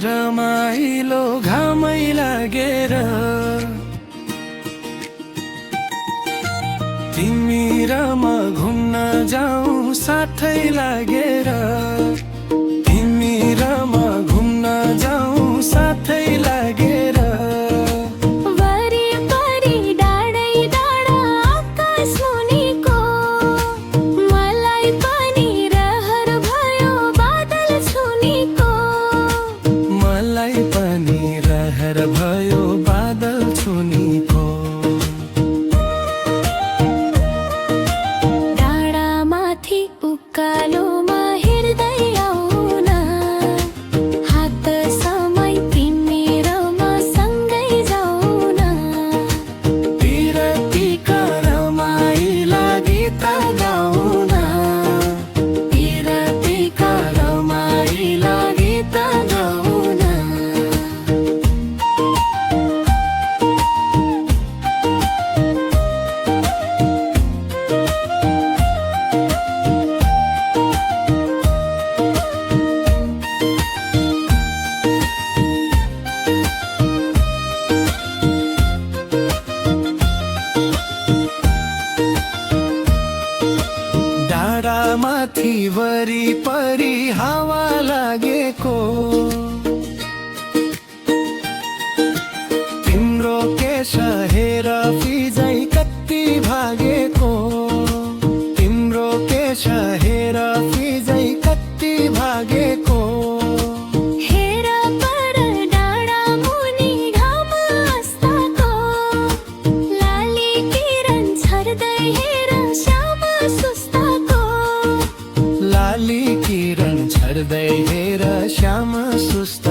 रमाइलो घामै लागेर तिमी र म घुम्न जाऊँ साथै लागेर तिमी र म घुम्न जाऊँ साथै लागेर वरिपरि डाँडै डाँडा आकाश मुनिको मलाई पनि रहर भयो बादल छुनीको मलाई पनि रहर भयो बादल छुनीको डाँडामाथि उकालोमा हेर्दै आउन हात समय तिमी र म सँगै जाउन पिरतीका रमाइला गीत गाउन पिरतीका रमाइला गीत गाउन डाँडामाथि वरिपरि हावा लागेको तिम्रो केश हेर फिजै कति भागेको तिम्रो केश हेर फिजै कति भागेको हेर पर डाँडा मुनि घाम अस्ताको लाली किरण छर्दै हेर श्याम सुस्ताको लाली किरण छर्दै हेर श्याम सुस्त